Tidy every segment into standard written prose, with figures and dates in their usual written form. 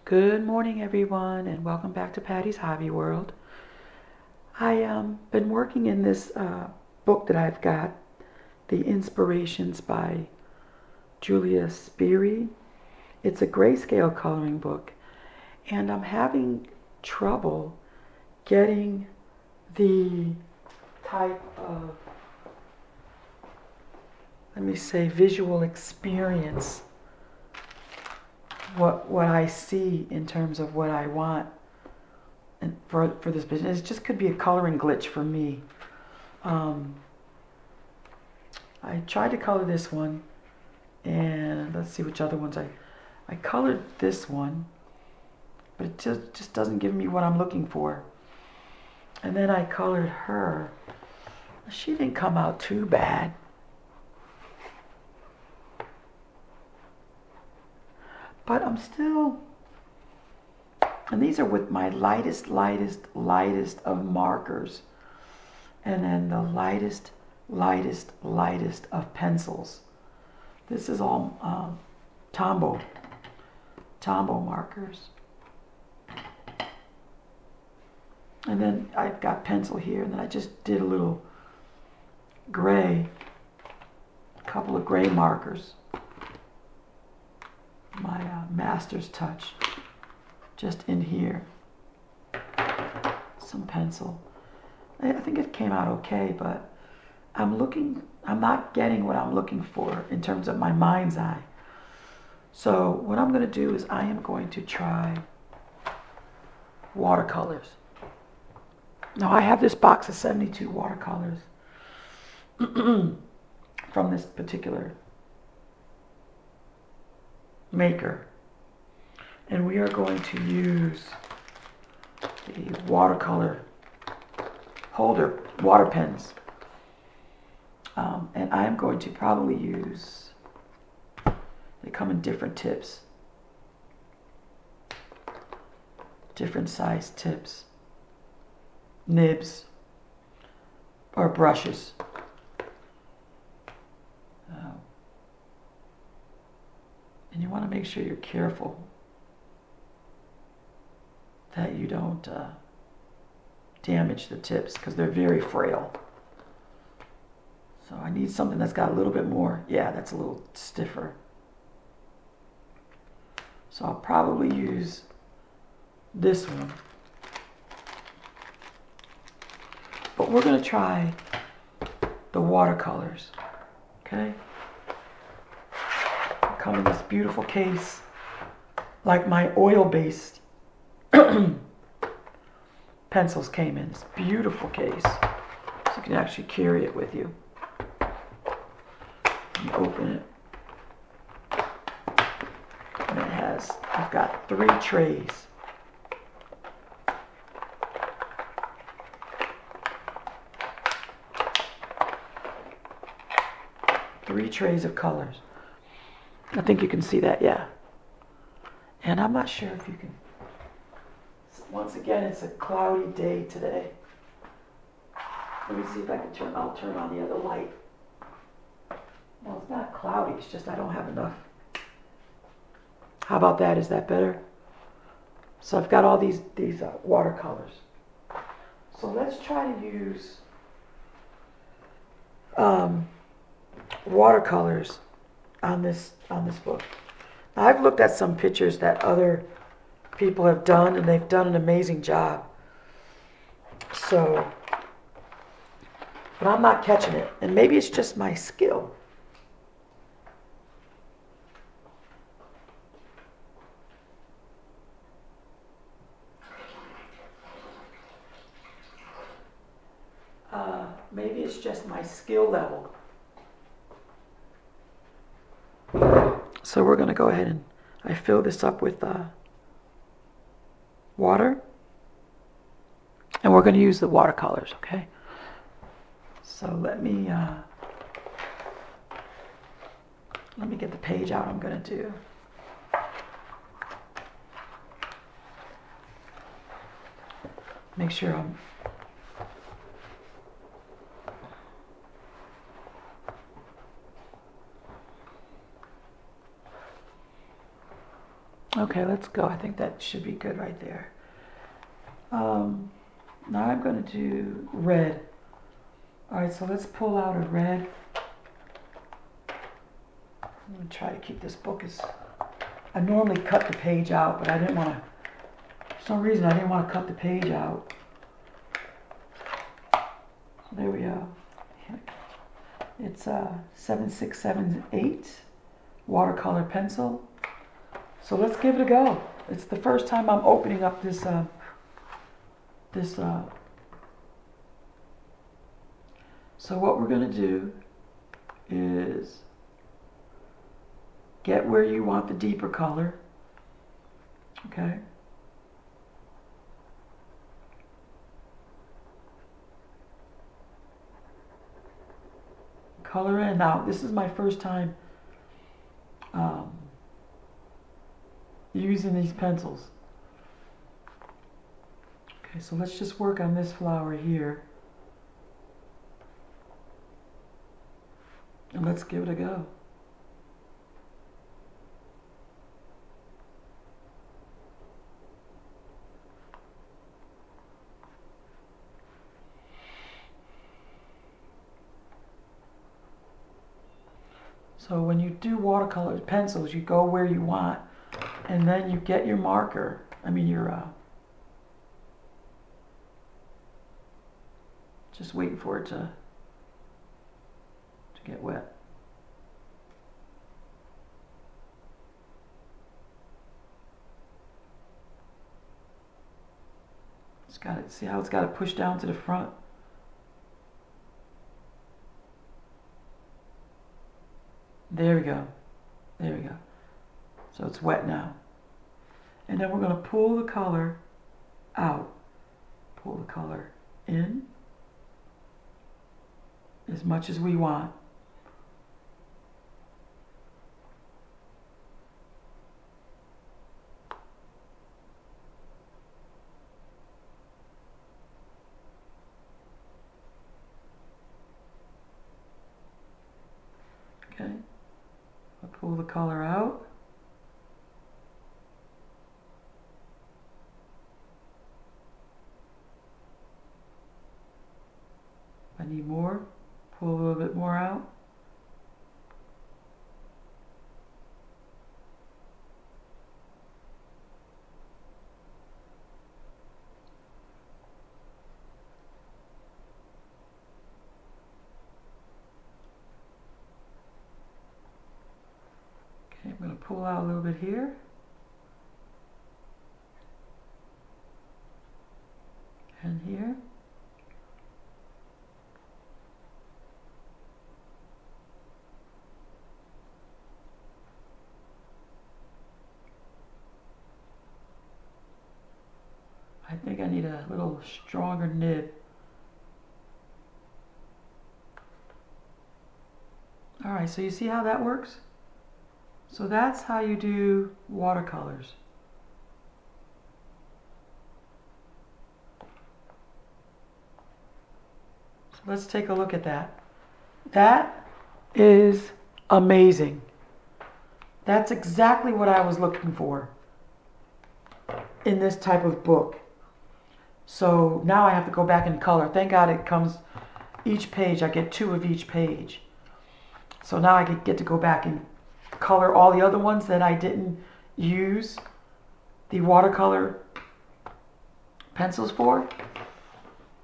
Good morning, everyone, and welcome back to Patty's Hobby World. I been working in this book that I've got, The Inspirations by Julia Spiri. It's a grayscale coloring book, and I'm having trouble getting the type of, let me say, visual experience, what I see in terms of what I want and for this business. It just could be a coloring glitch for me. I tried to color this one, and let's see which other ones I colored this one, but it just doesn't give me what I'm looking for. And then I colored her. She didn't come out too bad. But I'm still, and these are with my lightest of markers, and then the lightest of pencils. This is all Tombow markers. And then I've got pencil here, and then I just did a little gray, a couple of gray markers. My master's touch just in here. Some pencil. I think it came out okay, but I'm not getting what I'm looking for in terms of my mind's eye. So what I'm going to do is I am going to try watercolors. Now I have this box of 72 watercolors from this particular maker, and we are going to use the watercolor holder water pens, and I'm going to probably use, they come in different tips, different size tips, nibs, or brushes. And you want to make sure you're careful that you don't damage the tips, because they're very frail. So I need something that's got a little bit more, yeah, that's a little stiffer. So I'll probably use this one. But we're going to try the watercolors, okay? Come in this beautiful case, like my oil-based pencils came in this beautiful case, so you can actually carry it with you. And open it, and it has, I've got 3 trays. Three trays of colors. I think you can see that, yeah. And I'm not sure if you can. Once again, it's a cloudy day today. Let me see if I can turn, I'll turn on the other light. Well, it's not cloudy, it's just I don't have enough. How about that? Is that better? So I've got all these watercolors. So let's try to use watercolors on this book. Now, I've looked at some pictures that other people have done, and they've done an amazing job. So, but I'm not catching it, and maybe it's just my skill. Maybe it's just my skill level. So we're going to go ahead and I fill this up with water, and we're going to use the watercolors, okay? So let me get the page out I'm going to do. Make sure I'm Okay, let's go. I think that should be good right there. Now I'm going to do red. All right, so let's pull out a red. I'm going to try to keep this book as... I normally cut the page out, but I didn't want to... For some reason, I didn't want to cut the page out. So there we go. It's 7678 watercolor pencil. So let's give it a go. It's the first time I'm opening up this so what we're going to do is get where you want the deeper color. Okay. Color in. Now, this is my first time using these pencils. Okay, so let's just work on this flower here. And let's give it a go. So when you do watercolor pencils, you go where you want, and then you get your marker, just waiting for it to get wet. It's got it. See how it's got to push down to the front? There we go. There we go. So it's wet now. And then we're going to pull the color out. Pull the color in as much as we want. Okay. I'll pull the color out. I need more. Pull a little bit more out. Okay, I'm going to pull out a little bit here. And here. I think I need a little stronger nib. All right, so you see how that works? So that's how you do watercolors. So let's take a look at that. That is amazing. That's exactly what I was looking for in this type of book. So now I have to go back and color. Thank God it comes each page. I get 2 of each page. So now I get to go back and color all the other ones that I didn't use the watercolor pencils for.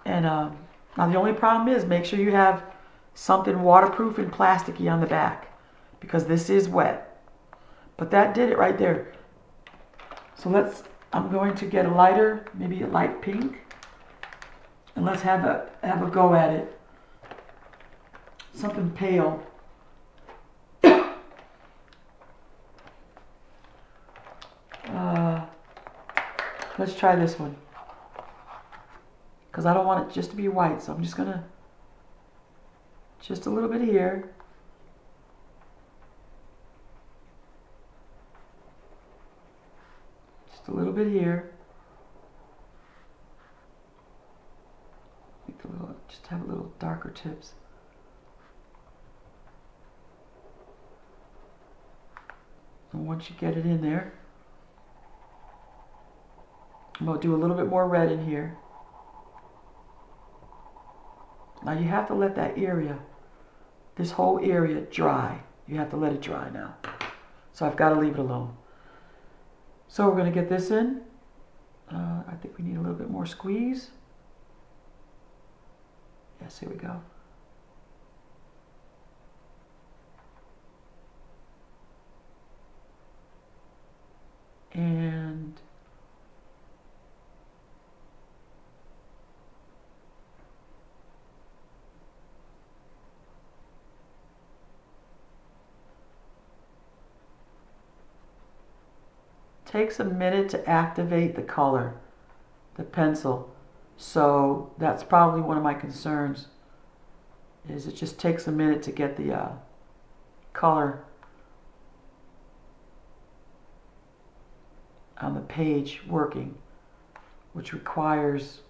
And now the only problem is make sure you have something waterproof and plasticky on the back, because this is wet. But that did it right there. So I'm going to get a lighter, maybe a light pink, and let's have a go at it. Something pale. Let's try this one, because I don't want it just to be white, so I'm just gonna, just a little bit here. Just a little bit here. Just have a little darker tips. And once you get it in there, I'm going to do a little bit more red in here. Now you have to let that area, this whole area, dry. You have to let it dry now. So I've got to leave it alone. So we're going to get this in. I think we need a little bit more squeeze. Yes, here we go. And takes a minute to activate the color, the pencil. So that's probably one of my concerns, is it just takes a minute to get the color on the page working, which requires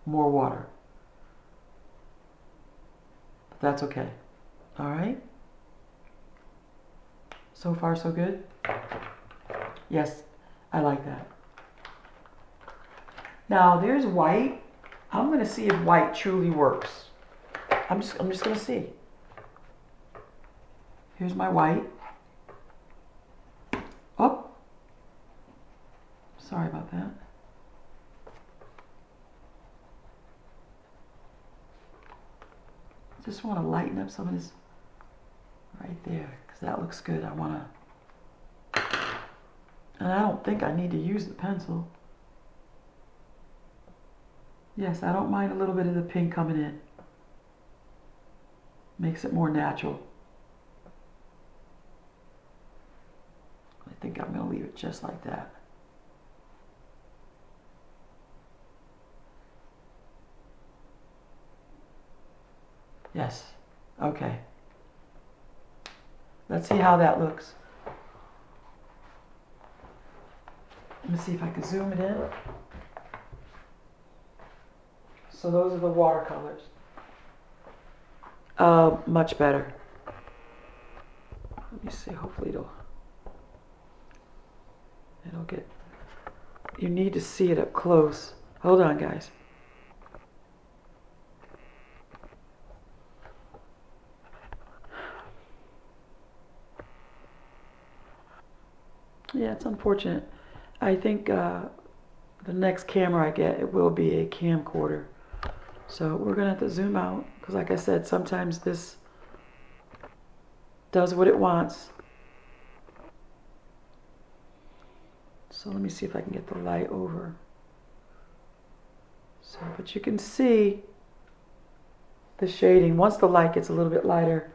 more water. But that's okay. All right. So far, so good. Yes, I like that. Now there's white. I'm going to see if white truly works. I'm just going to see. Here's my white. Oh, sorry about that. Just want to lighten up some of this right there, because that looks good. I want to, and I don't think I need to use the pencil. Yes, I don't mind a little bit of the pink coming in. Makes it more natural. I think I'm going to leave it just like that. Yes. Okay. Let's see how that looks. Let me see if I can zoom it in. So those are the watercolors. Much better. Let me see, hopefully it'll get, you need to see it up close. Hold on, guys. Yeah, it's unfortunate. I think the next camera I get, it will be a camcorder. So we're going to have to zoom out, because like I said, sometimes this does what it wants. So let me see if I can get the light over. So, but you can see the shading. Once the light gets a little bit lighter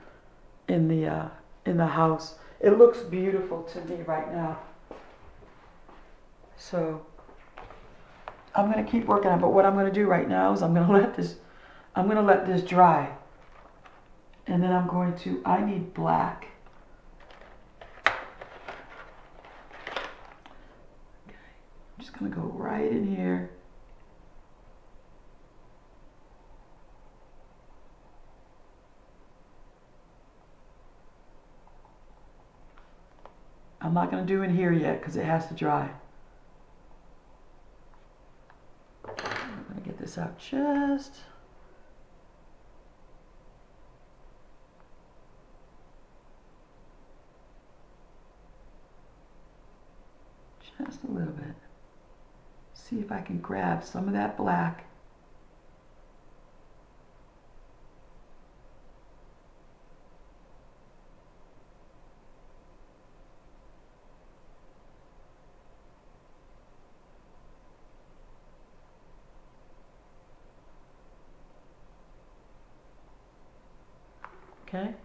in the house, it looks beautiful to me right now. So I'm going to keep working on it, but what I'm going to do right now is I'm going to let this dry. And then I need black. Okay. I'm just going to go right in here. I'm not going to do in here yet because it has to dry. I'm going to get this out just a little bit. See if I can grab some of that black. Okay.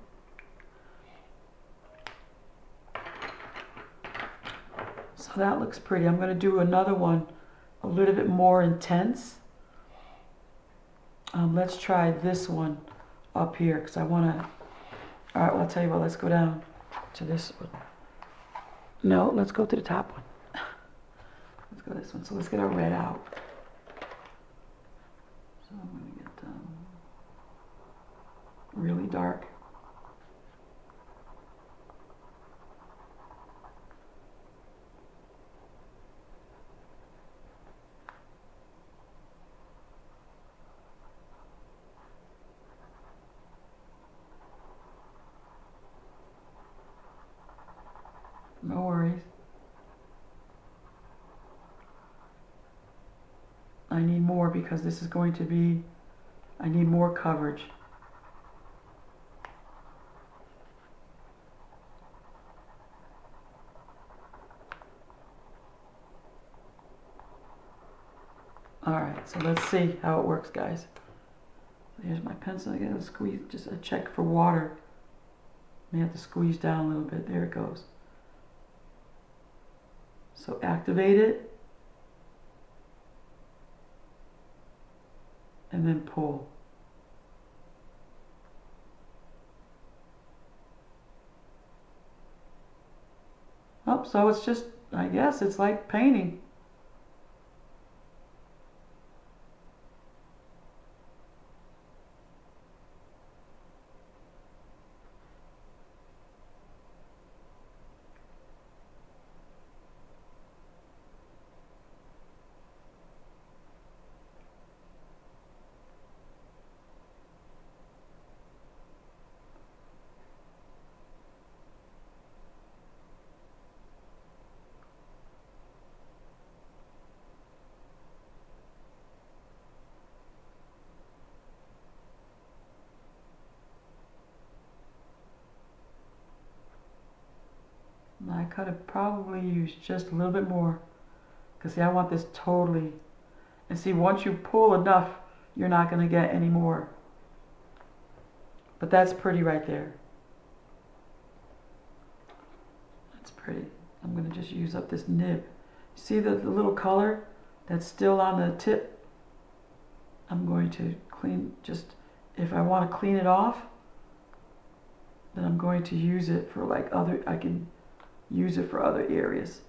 So that looks pretty. I'm going to do another one a little bit more intense. Let's try this one up here because I want to. All right, well, I'll tell you what, let's go down to this one. No, let's go to the top one. Let's go this one. So let's get our red out. So I'm going to get really dark. No worries. I need more because this is going to be, I need more coverage. Alright, so let's see how it works, guys. Here's my pencil. I gotta squeeze, just a check for water. May have to squeeze down a little bit. There it goes. So activate it. And then pull. Oh, so it's just, I guess it's like painting. I could have probably used just a little bit more, because see, I want this totally, and see, once you pull enough, you're not going to get any more. But that's pretty right there. That's pretty. I'm going to just use up this nib. See the little color that's still on the tip? I'm going to clean, just, if I want to clean it off, then I'm going to use it for like other, I can use it for other areas.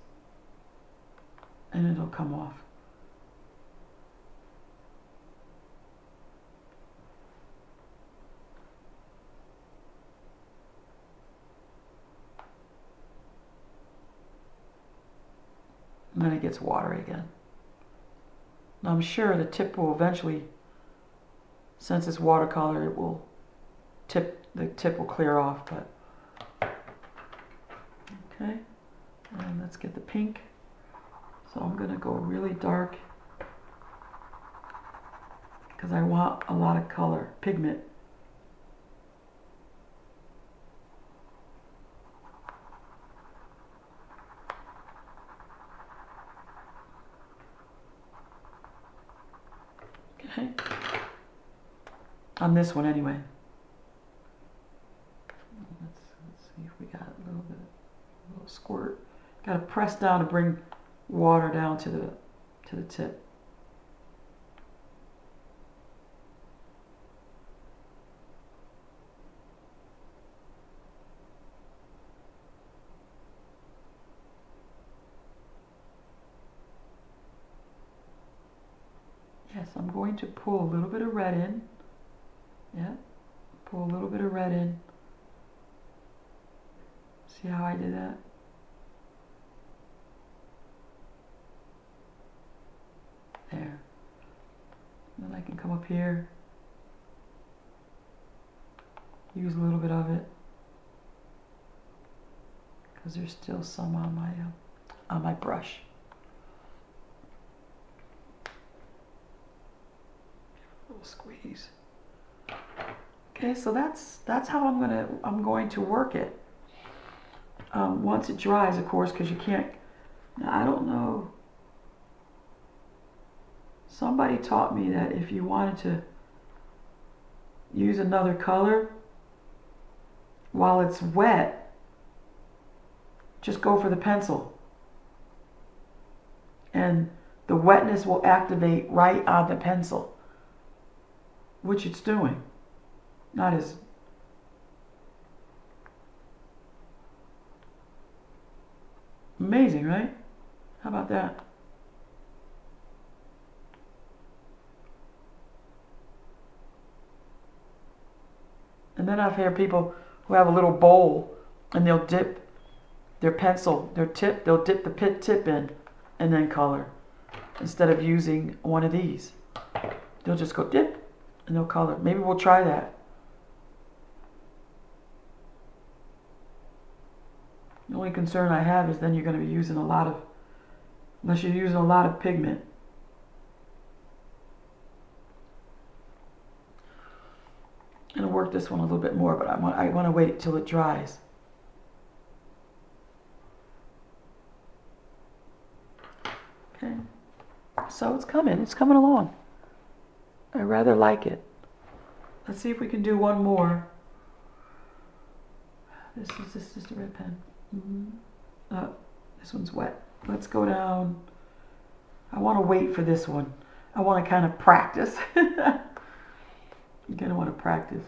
And it'll come off. And then it gets watery again. Now I'm sure the tip will eventually, since it's watercolor, it will the tip will clear off, but okay. And let's get the pink. So I'm gonna go really dark because I want a lot of color, pigment. Okay. On this one anyway. Let's see if we got a little bit, a little squirt. Got to press down to bring water down to the tip. Yes, I'm going to pull a little bit of red in. Yeah, pull a little bit of red in. See how I did that? There. Then I can come up here, use a little bit of it, because there's still some on my brush. A little squeeze. Okay, so that's how I'm going to work it. Once it dries, of course, because you can't. Now, I don't know. Somebody taught me that if you wanted to use another color while it's wet, just go for the pencil. And the wetness will activate right on the pencil, which it's doing. Not as amazing, right? How about that? And then I've heard people who have a little bowl and they'll dip their pencil, their tip, they'll dip the tip in and then color instead of using one of these. They'll just go dip and they'll color. Maybe we'll try that. only concern I have is then you're going to be using a lot of, unless you're using a lot of pigment. I'm going to work this one a little bit more, but I want to wait till it dries. Okay, so it's coming along. I rather like it. Let's see if we can do one more. This is just a red pen. Oh, this one's wet. Let's go down. I want to wait for this one. I want to kind of practice. You're going to want to practice.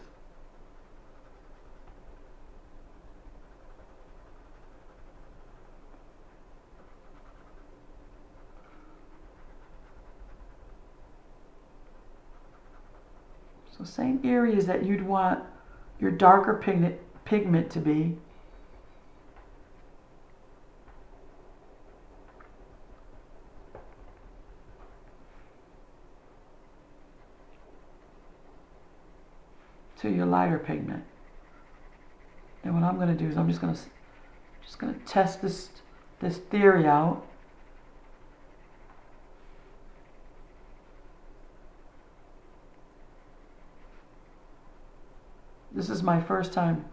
So same areas that you'd want your darker pigment to be. To your lighter pigment. And what I'm going to do is I'm just going to test this theory out. This is my first time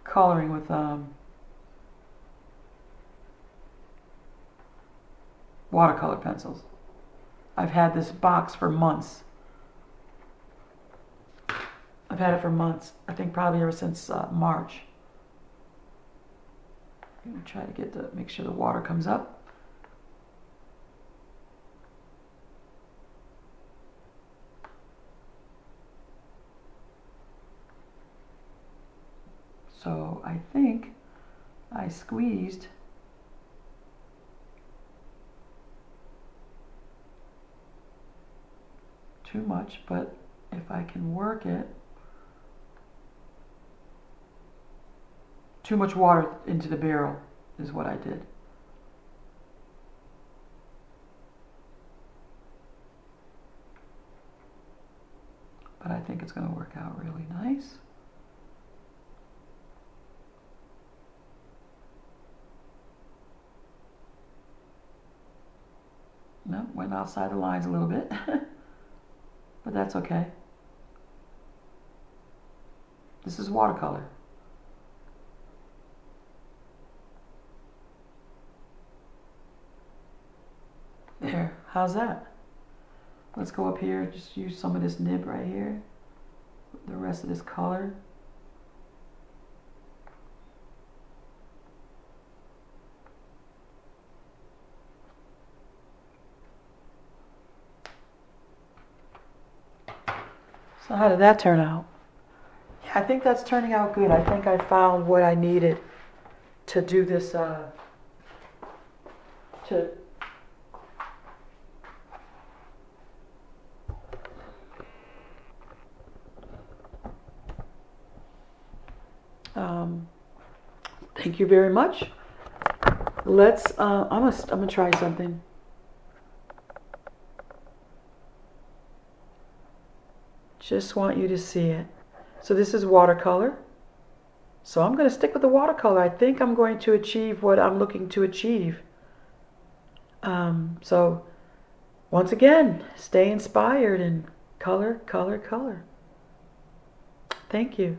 coloring with watercolor pencils. I've had this box for months. I've had it for months. I think probably ever since March. I'm going to try to make sure the water comes up. So I think I squeezed too much, but if I can work it, too much water into the barrel is what I did. But I think it's going to work out really nice. No, went outside the lines a little bit, but that's okay. This is watercolor. There, how's that? Let's go up here, just use some of this nib right here, the rest of this color. So how did that turn out? Yeah, I think that's turning out good. I think I found what I needed to do this, thank you very much. Let's, I'm gonna try something. Just want you to see it. So this is watercolor. So I'm going to stick with the watercolor. I think I'm going to achieve what I'm looking to achieve. So once again, stay inspired and color, color, color. Thank you.